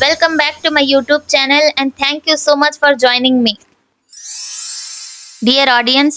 Welcome back to my YouTube channel and thank you so much for joining me. Dear audience,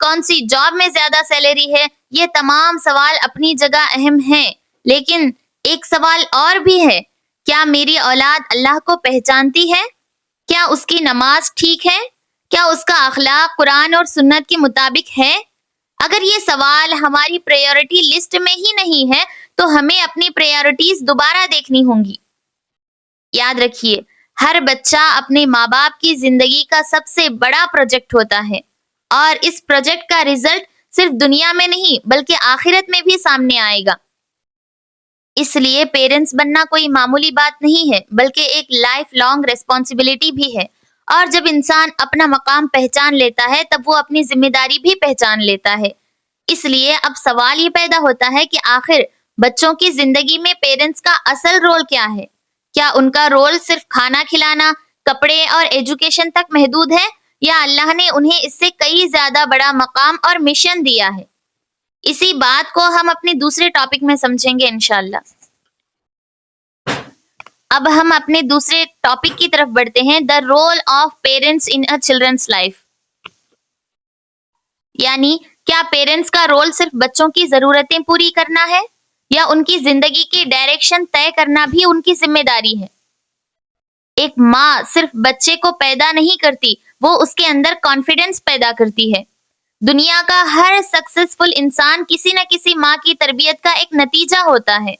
کون سی job میں زیادہ salary ہے، یہ تمام سوال اپنی جگہ اہم ہیں، لیکن ایک سوال اور بھی ہے، کیا میری اولاد اللہ کو پہچانتی ہے؟ کیا اس کی نماز ٹھیک ہے؟ کیا اس کا اخلاق قرآن اور سنت کے مطابق ہے؟ اگر یہ سوال ہماری پریورٹی لسٹ میں ہی نہیں ہے تو ہمیں اپنی پریورٹیز دوبارہ دیکھنی ہوں گی۔ یاد رکھیے، ہر بچہ اپنے ماں باپ کی زندگی کا سب سے بڑا پروجیکٹ ہوتا ہے، اور اس پروجیکٹ کا رزلٹ صرف دنیا میں نہیں بلکہ آخرت میں بھی سامنے آئے گا۔ اس لیے پیرنٹس بننا کوئی معمولی بات نہیں ہے بلکہ ایک لائف لانگ ریسپانسبلٹی بھی ہے، اور جب انسان اپنا مقام پہچان لیتا ہے تب وہ اپنی ذمہ داری بھی پہچان لیتا ہے۔ اس لیے اب سوال یہ پیدا ہوتا ہے کہ آخر بچوں کی زندگی میں پیرنٹس کا اصل رول کیا ہے؟ کیا ان کا رول صرف کھانا کھلانا، کپڑے اور ایجوکیشن تک محدود ہے، یا اللہ نے انہیں اس سے کئی زیادہ بڑا مقام اور مشن دیا ہے؟ اسی بات کو ہم اپنے دوسرے ٹاپک میں سمجھیں گے انشاءاللہ۔ اب ہم اپنے دوسرے ٹاپک کی طرف بڑھتے ہیں، the role of parents in a childrens life. یعنی کیا پیرنٹس کا رول صرف بچوں کی ضرورتیں پوری کرنا ہے، یا ان کی زندگی کی ڈائریکشن طے کرنا بھی ان کی ذمہ داری ہے؟ ایک ماں صرف بچے کو پیدا نہیں کرتی، وہ اس کے اندر کانفیڈنس پیدا کرتی ہے۔ دنیا کا ہر سکسیسفل انسان کسی نہ کسی ماں کی تربیت کا ایک نتیجہ ہوتا ہے۔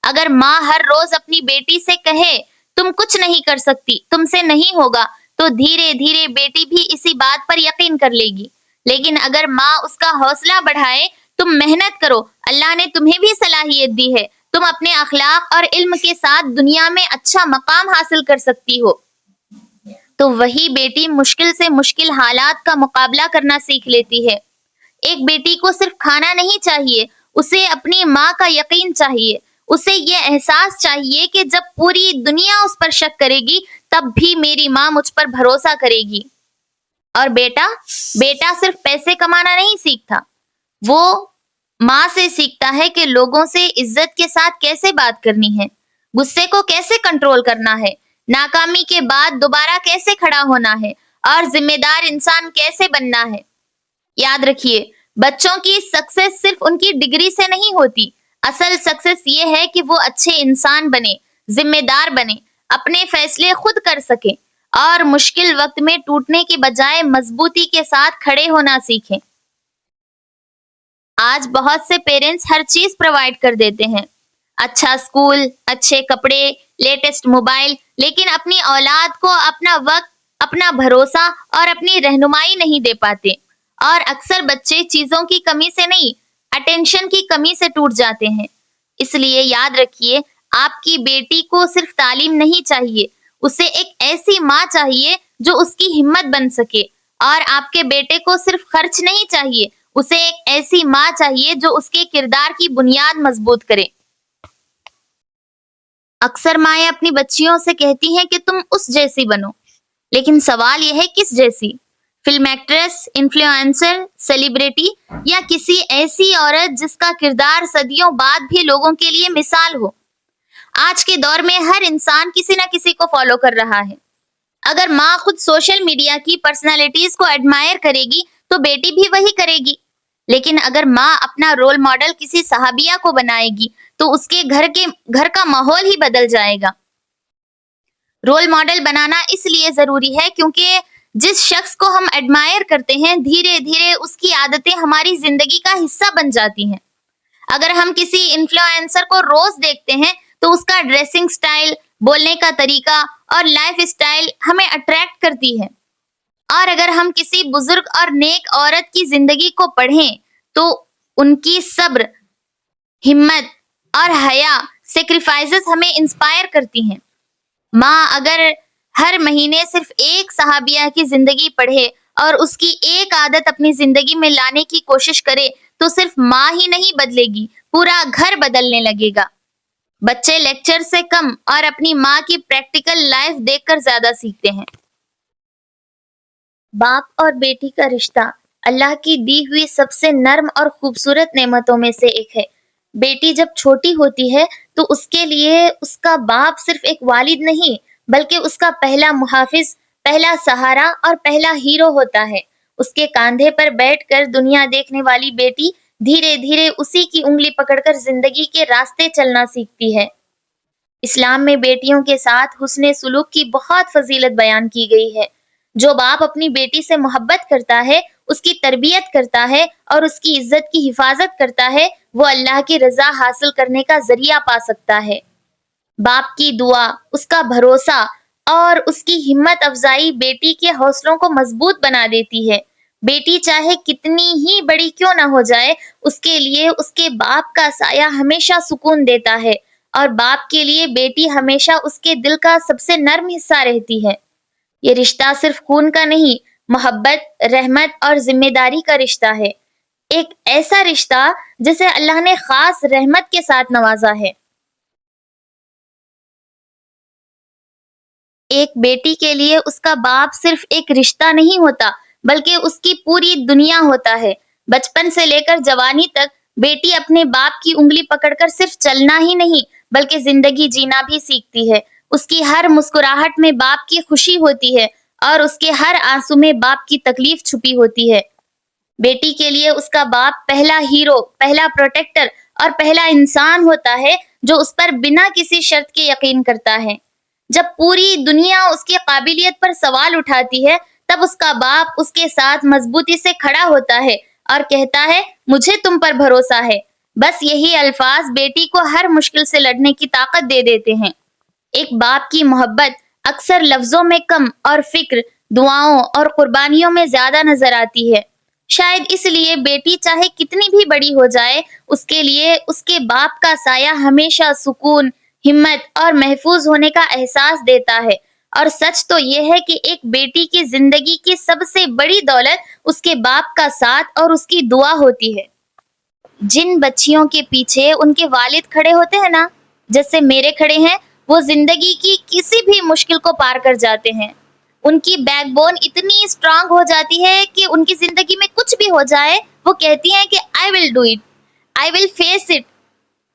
اگر ماں ہر روز اپنی بیٹی سے کہے تم کچھ نہیں کر سکتی، تم سے نہیں ہوگا، تو دھیرے دھیرے بیٹی بھی اسی بات پر یقین کر لے گی۔ لیکن اگر ماں اس کا حوصلہ بڑھائے، تم محنت کرو، اللہ نے تمہیں بھی صلاحیت دی ہے، تم اپنے اخلاق اور علم کے ساتھ دنیا میں اچھا مقام حاصل کر سکتی ہو، تو وہی بیٹی مشکل سے مشکل حالات کا مقابلہ کرنا سیکھ لیتی ہے۔ ایک بیٹی کو صرف کھانا نہیں چاہیے، اسے اپنی ماں کا یقین چاہیے، اسے یہ احساس چاہیے کہ جب پوری دنیا اس پر شک کرے گی تب بھی میری ماں مجھ پر بھروسہ کرے گی۔ اور بیٹا صرف پیسے کمانا نہیں سیکھتا، وہ ماں سے سیکھتا ہے کہ لوگوں سے عزت کے ساتھ کیسے بات کرنی ہے، غصے کو کیسے کنٹرول کرنا ہے، ناکامی کے بعد دوبارہ کیسے کھڑا ہونا ہے، اور ذمہ دار انسان کیسے بننا ہے۔ یاد رکھیے، بچوں کی سکسیس صرف ان کی ڈگری سے نہیں ہوتی، اصل سکسیس یہ ہے کہ وہ اچھے انسان بنے، ذمہ دار بنے، اپنے فیصلے خود کر سکیں، اور مشکل وقت میں ٹوٹنے کے بجائے مضبوطی کے ساتھ کھڑے ہونا سیکھیں۔ آج بہت سے پیرنٹس ہر چیز پرووائڈ کر دیتے ہیں، اچھا اسکول، اچھے کپڑے، لیٹسٹ موبائل، لیکن اپنی اولاد کو اپنا وقت، اپنا بھروسہ اور اپنی رہنمائی نہیں دے پاتے، اور اکثر بچے چیزوں کی کمی سے نہیں، اٹینشن کی کمی سے ٹوٹ جاتے ہیں۔ اس لیے یاد رکھیے، آپ کی بیٹی کو صرف تعلیم نہیں چاہیے، اسے ایک ایسی ماں چاہیے جو اس کی ہمت بن سکے، اور آپ کے بیٹے کو صرف خرچ نہیں چاہیے، اسے ایک ایسی ماں چاہیے جو اس کے کردار کی بنیاد مضبوط کرے۔ اکثر مائیں اپنی بچیوں سے کہتی ہیں کہ تم اس جیسی بنو، لیکن سوال یہ ہے کس جیسی؟ فلم ایکٹریس، انفلوئنسر، سیلیبریٹی، یا کسی ایسی عورت جس کا کردار صدیوں بعد بھی لوگوں کے لیے مثال ہو؟ آج کے دور میں ہر انسان کسی نہ کسی کو فالو کر رہا ہے۔ اگر ماں خود سوشل میڈیا کی پرسنالٹیز کو ایڈمائر کرے گی تو بیٹی بھی وہی کرے گی، لیکن اگر ماں اپنا رول ماڈل کسی صحابیہ کو بنائے گی تو اس کے گھر کا ماحول ہی بدل جائے گا۔ رول ماڈل بنانا اس لیے ضروری ہے کیونکہ جس شخص کو ہم ایڈمائر کرتے ہیں، دھیرے دھیرے اس کی عادتیں ہماری زندگی کا حصہ بن جاتی ہیں۔ اگر ہم کسی انفلوئنسر کو روز دیکھتے ہیں تو اس کا ڈریسنگ سٹائل، بولنے کا طریقہ اور لائف سٹائل ہمیں اٹریکٹ کرتی ہے، اور اگر ہم کسی بزرگ اور نیک عورت کی زندگی کو پڑھیں تو ان کی صبر، ہمت اور حیا سیکریفائسز ہمیں انسپائر کرتی ہیں۔ ماں اگر ہر مہینے صرف ایک صحابیہ کی زندگی پڑھے اور اس کی ایک عادت اپنی زندگی میں لانے کی کوشش کرے تو صرف ماں ہی نہیں بدلے گی، پورا گھر بدلنے لگے گا۔ بچے لیکچر سے کم اور اپنی ماں کی پریکٹیکل لائف دیکھ کر زیادہ سیکھتے ہیں۔ باپ اور بیٹی کا رشتہ اللہ کی دی ہوئی سب سے نرم اور خوبصورت نعمتوں میں سے ایک ہے۔ بیٹی جب چھوٹی ہوتی ہے تو اس کے لیے اس کا باپ صرف ایک والد نہیں بلکہ اس کا پہلا محافظ، پہلا سہارا اور پہلا ہیرو ہوتا ہے۔ اس کے کاندھے پر بیٹھ کر دنیا دیکھنے والی بیٹی دھیرے دھیرے اسی کی انگلی پکڑ کر زندگی کے راستے چلنا سیکھتی ہے۔ اسلام میں بیٹیوں کے ساتھ حسن سلوک کی بہت فضیلت بیان کی گئی ہے۔ جو باپ اپنی بیٹی سے محبت کرتا ہے، اس کی تربیت کرتا ہے اور اس کی عزت کی حفاظت کرتا ہے، وہ اللہ کی رضا حاصل کرنے کا ذریعہ پا سکتا ہے۔ باپ کی دعا، اس کا بھروسہ اور اس کی ہمت افزائی بیٹی کے حوصلوں کو مضبوط بنا دیتی ہے۔ بیٹی چاہے کتنی ہی بڑی کیوں نہ ہو جائے، اس کے لیے اس کے باپ کا سایہ ہمیشہ سکون دیتا ہے، اور باپ کے لیے بیٹی ہمیشہ اس کے دل کا سب سے نرم حصہ رہتی ہے۔ یہ رشتہ صرف خون کا نہیں، محبت، رحمت اور ذمہ داری کا رشتہ ہے۔ ایک ایسا رشتہ جسے اللہ نے خاص رحمت کے ساتھ نوازا ہے۔ ایک بیٹی کے لیے اس کا باپ صرف ایک رشتہ نہیں ہوتا، بلکہ اس کی پوری دنیا ہوتا ہے۔ بچپن سے لے کر جوانی تک بیٹی اپنے باپ کی انگلی پکڑ کر صرف چلنا ہی نہیں، بلکہ زندگی جینا بھی سیکھتی ہے۔ اس کی ہر مسکراہٹ میں باپ کی خوشی ہوتی ہے، اور اس کے ہر آنسو میں باپ کی تکلیف چھپی ہوتی ہے۔ بیٹی کے لیے اس کا باپ پہلا ہیرو، پہلا پروٹیکٹر اور پہلا انسان ہوتا ہے، جو اس پر بنا کسی شرط کے یقین کرتا ہے۔ جب پوری دنیا اس کی قابلیت پر سوال اٹھاتی ہے، تب اس کا باپ اس کے ساتھ مضبوطی سے کھڑا ہوتا ہے اور کہتا ہے، مجھے تم پر بھروسہ ہے۔ بس یہی الفاظ بیٹی کو ہر مشکل سے لڑنے کی طاقت دے دیتے ہیں۔ ایک باپ کی محبت اکثر لفظوں میں کم اور فکر، دعاؤں اور قربانیوں میں زیادہ نظر آتی ہے۔ شاید اس لیے بیٹی چاہے کتنی بھی بڑی ہو جائے، اس کے لیے اس کے باپ کا سایہ ہمیشہ سکون، ہمت اور محفوظ ہونے کا احساس دیتا ہے۔ اور سچ تو یہ ہے کہ ایک بیٹی کی زندگی کی سب سے بڑی دولت اس کے باپ کا ساتھ اور اس کی دعا ہوتی ہے۔ جن بچیوں کے پیچھے ان کے والد کھڑے ہوتے ہیں نا، جیسے میرے کھڑے ہیں، وہ زندگی کی کسی بھی مشکل کو پار کر جاتے ہیں۔ ان کی بیک بون اتنی اسٹرانگ ہو جاتی ہے کہ ان کی زندگی میں کچھ بھی ہو جائے، وہ کہتی ہیں کہ I will do it, I will face it۔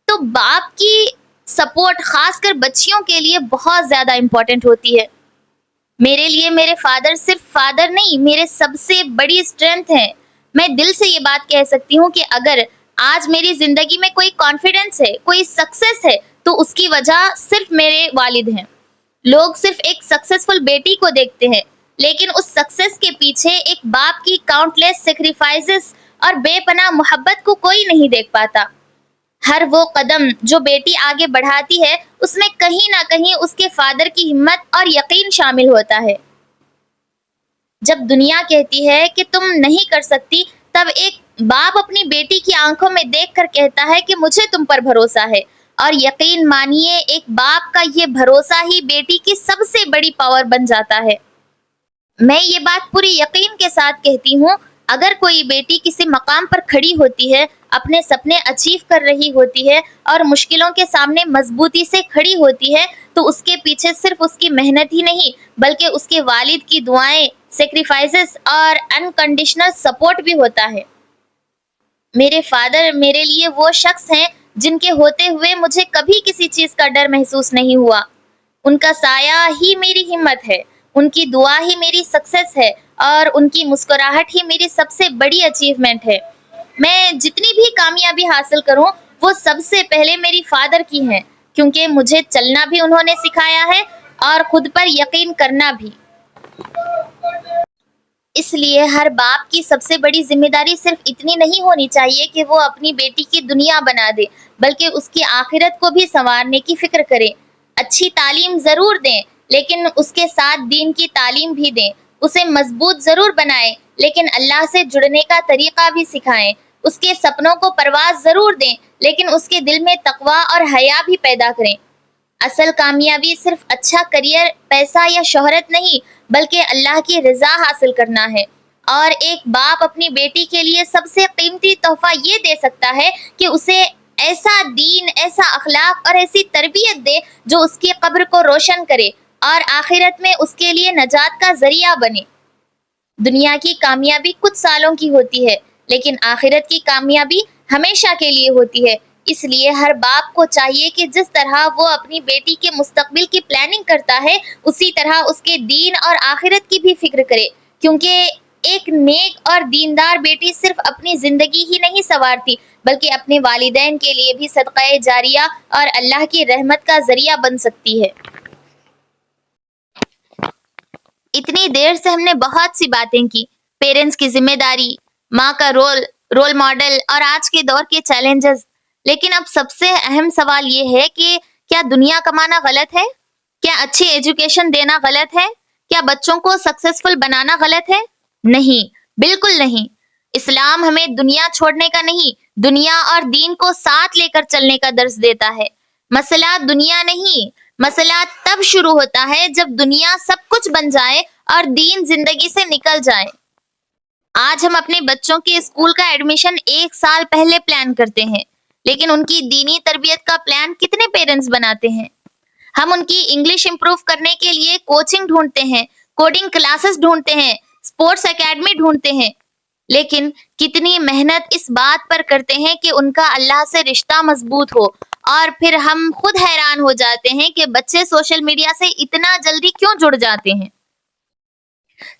تو باپ کی سپورٹ خاص کر بچیوں کے لیے بہت زیادہ امپورٹنٹ ہوتی ہے۔ میرے لیے میرے فادر صرف فادر نہیں، میرے سب سے بڑی اسٹرینتھ ہیں۔ میں دل سے یہ بات کہہ سکتی ہوں کہ اگر آج میری زندگی میں کوئی کانفیڈنس ہے، کوئی سکسیس ہے، تو اس کی وجہ صرف میرے والد ہیں۔ لوگ صرف ایک سکسیسفل بیٹی کو دیکھتے ہیں، لیکن اس سکسیس کے پیچھے ایک باپ کی کاؤنٹلیس سیکریفائسز اور بے پناہ محبت کو کوئی نہیں دیکھ پاتا۔ ہر وہ قدم جو بیٹی آگے بڑھاتی ہے، اس میں کہیں نہ کہیں اس کے فادر کی ہمت اور یقین شامل ہوتا ہے۔ جب دنیا کہتی ہے کہ تم نہیں کر سکتی، تب ایک باپ اپنی بیٹی کی آنکھوں میں دیکھ کر کہتا ہے کہ مجھے تم پر بھروسہ ہے۔ اور یقین مانیے، ایک باپ کا یہ بھروسہ ہی بیٹی کی سب سے بڑی پاور بن جاتا ہے۔ میں یہ بات پوری یقین کے ساتھ کہتی ہوں، اگر کوئی بیٹی کسی مقام پر کھڑی ہوتی ہے، اپنے سپنے اچیو کر رہی ہوتی ہے اور مشکلوں کے سامنے مضبوطی سے کھڑی ہوتی ہے، تو اس کے پیچھے صرف اس کی محنت ہی نہیں، بلکہ اس کے والد کی دعائیں، سیکریفائسز اور انکنڈیشنل سپورٹ بھی ہوتا ہے۔ میرے فادر میرے لیے وہ شخص ہیں جن کے ہوتے ہوئے مجھے کبھی کسی چیز کا ڈر محسوس نہیں ہوا۔ ان کا سایہ ہی میری ہمت ہے، ان کی دعا ہی میری سکسیس ہے، اور ان کی مسکراہٹ ہی میری سب سے بڑی اچیومنٹ ہے۔ میں جتنی بھی کامیابی حاصل کروں، وہ سب سے پہلے میری فادر کی ہیں، کیونکہ مجھے چلنا بھی انہوں نے سکھایا ہے اور خود پر یقین کرنا بھی۔ اس لیے ہر باپ کی سب سے بڑی ذمہ داری صرف اتنی نہیں ہونی چاہیے کہ وہ اپنی بیٹی کی دنیا بنا دے، بلکہ اس کی آخرت کو بھی سنوارنے کی فکر کرے۔ اچھی تعلیم ضرور دیں، لیکن اس کے ساتھ دین کی تعلیم بھی دیں۔ اسے مضبوط ضرور بنائیں، لیکن اللہ سے جڑنے کا طریقہ بھی سکھائیں۔ اس کے سپنوں کو پرواز ضرور دیں، لیکن اس کے دل میں تقویٰ اور حیا بھی پیدا کریں۔ اصل کامیابی صرف اچھا کریئر، پیسہ یا شہرت نہیں، بلکہ اللہ کی رضا حاصل کرنا ہے۔ اور ایک باپ اپنی بیٹی کے لیے سب سے قیمتی تحفہ یہ دے سکتا ہے کہ اسے ایسا دین، ایسا اخلاق اور ایسی تربیت دے جو اس کی قبر کو روشن کرے اور آخرت میں اس کے لیے نجات کا ذریعہ بنے۔ دنیا کی کامیابی کچھ سالوں کی ہوتی ہے، لیکن آخرت کی کامیابی ہمیشہ کے لیے ہوتی ہے۔ اس لیے ہر باپ کو چاہیے کہ جس طرح وہ اپنی بیٹی کے مستقبل کی پلاننگ کرتا ہے، اسی طرح اس کے دین اور آخرت کی بھی فکر کرے، کیونکہ ایک نیک اور دیندار بیٹی صرف اپنی زندگی ہی نہیں سنوارتی بلکہ اپنے والدین کے لیے بھی صدقہ جاریہ اور اللہ کی رحمت کا ذریعہ بن سکتی ہے۔ اتنی دیر سے ہم نے بہت سی باتیں کی، پیرنٹس کی ذمہ داری، ماں کا رول ماڈل اور آج کے دور کے چیلنجز، لیکن اب سب سے اہم سوال یہ ہے کہ کیا دنیا کمانا غلط ہے؟ کیا اچھی ایجوکیشن دینا غلط ہے؟ کیا بچوں کو سکسیسفل بنانا غلط ہے؟ نہیں، بالکل نہیں۔ اسلام ہمیں دنیا چھوڑنے کا نہیں، دنیا اور دین کو ساتھ لے کر چلنے کا درس دیتا ہے۔ مسئلہ دنیا نہیں، مسئلہ تب شروع ہوتا ہے جب دنیا سب کچھ بن جائے اور دین زندگی سے نکل جائے۔ آج ہم اپنے بچوں کے اسکول کا ایڈمیشن 1 سال پہلے پلان کرتے ہیں، لیکن ان کی دینی تربیت کا پلان کتنے پیرنٹس بناتے ہیں؟ ہم ان کی انگلش امپروو کرنے کے لیے کوچنگ ڈھونڈتے ہیں، کوڈنگ کلاسز ڈھونڈتے ہیں، اسپورٹس اکیڈمی ڈھونڈتے ہیں، لیکن کتنی محنت اس بات پر کرتے ہیں کہ ان کا اللہ سے رشتہ مضبوط ہو، اور پھر ہم خود حیران ہو جاتے ہیں کہ بچے سوشل میڈیا سے اتنا جلدی کیوں جڑ جاتے ہیں۔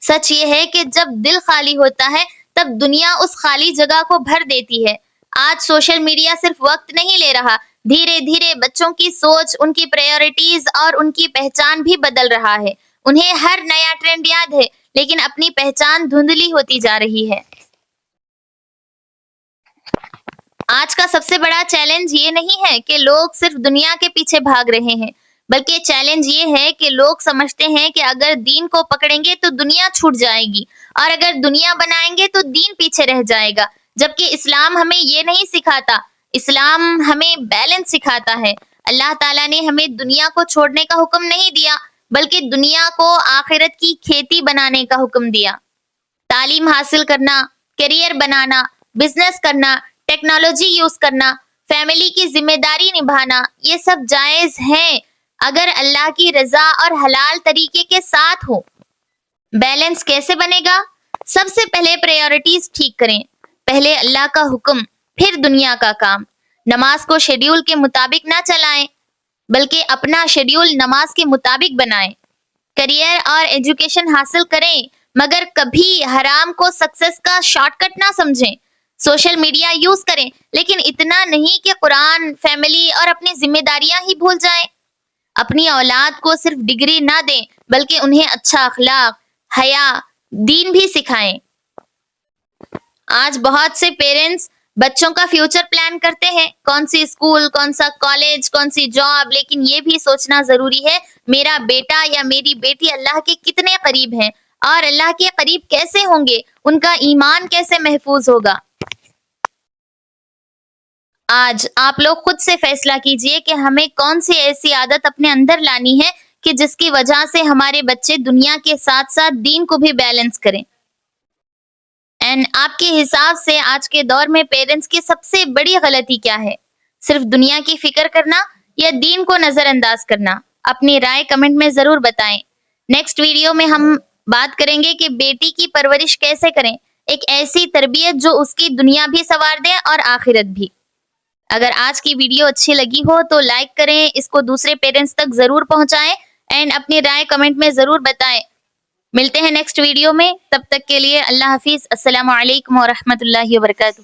سچ یہ ہے کہ جب دل خالی ہوتا ہے تب دنیا اس خالی جگہ کو بھر دیتی ہے۔ آج سوشل میڈیا صرف وقت نہیں لے رہا، دھیرے دھیرے بچوں کی سوچ، ان کی پریورٹیز اور ان کی پہچان بھی بدل رہا ہے۔ انہیں ہر نیا ٹرینڈ یاد ہے، لیکن اپنی پہچان دھندلی ہوتی جا رہی ہے۔ آج کا سب سے بڑا چیلنج یہ نہیں ہے کہ لوگ صرف دنیا کے پیچھے بھاگ رہے ہیں، بلکہ چیلنج یہ ہے کہ لوگ سمجھتے ہیں کہ اگر دین کو پکڑیں گے تو دنیا چھوٹ جائے گی، اور اگر دنیا بنائیں گے تو دین پیچھے رہ جائے گا، جبکہ اسلام ہمیں یہ نہیں سکھاتا۔ اسلام ہمیں بیلنس سکھاتا ہے۔ اللہ تعالیٰ نے ہمیں دنیا کو چھوڑنے کا حکم نہیں دیا، بلکہ دنیا کو آخرت کی کھیتی بنانے کا حکم دیا۔ تعلیم حاصل کرنا، کیریئر بنانا، بزنس کرنا، ٹیکنالوجی یوز کرنا، فیملی کی ذمہ داری نبھانا، یہ سب جائز ہیں اگر اللہ کی رضا اور حلال طریقے کے ساتھ ہو۔ بیلنس کیسے بنے گا؟ سب سے پہلے پریورٹیز ٹھیک کریں۔ پہلے اللہ کا حکم، پھر دنیا کا کام۔ نماز کو شیڈیول کے مطابق نہ چلائیں، بلکہ اپنا شیڈیول نماز کے مطابق بنائیں۔ کیریئر اور ایجوکیشن حاصل کریں، مگر کبھی حرام کو سکسیس کا شارٹ کٹ نہ سمجھیں۔ سوشل میڈیا یوز کریں، لیکن اتنا نہیں کہ قرآن، فیملی اور اپنی ذمہ داریاں ہی بھول جائیں۔ اپنی اولاد کو صرف ڈگری نہ دیں، بلکہ انہیں اچھا اخلاق، حیا، دین بھی سکھائیں۔ آج بہت سے پیرنٹس بچوں کا فیوچر پلان کرتے ہیں، کون سی اسکول، کون سا کالج، کون سی جاب، لیکن یہ بھی سوچنا ضروری ہے میرا بیٹا یا میری بیٹی اللہ کے کتنے قریب ہیں، اور اللہ کے قریب کیسے ہوں گے، ان کا ایمان کیسے محفوظ ہوگا۔ آج آپ لوگ خود سے فیصلہ کیجئے کہ ہمیں کون سی ایسی عادت اپنے اندر لانی ہے کہ جس کی وجہ سے ہمارے بچے دنیا کے ساتھ ساتھ دین کو بھی بیلنس کریں۔ اینڈ آپ کے حساب سے آج کے دور میں پیرنٹس کی سب سے بڑی غلطی کیا ہے؟ صرف دنیا کی فکر کرنا یا دین کو نظر انداز کرنا؟ اپنی رائے کمنٹ میں ضرور بتائیں۔ نیکسٹ ویڈیو میں ہم بات کریں گے کہ بیٹی کی پرورش کیسے کریں، ایک ایسی تربیت جو اس کی دنیا بھی سنوار دے اور آخرت بھی۔ اگر آج کی ویڈیو اچھی لگی ہو تو لائک کریں، اس کو دوسرے پیرنٹس تک ضرور پہنچائیں، اینڈ اپنی رائے کمنٹ میں ضرور بتائیں۔ ملتے ہیں نیکسٹ ویڈیو میں، تب تک کے لیے اللہ حافظ۔ السلام علیکم ورحمۃ اللہ وبرکاتہ۔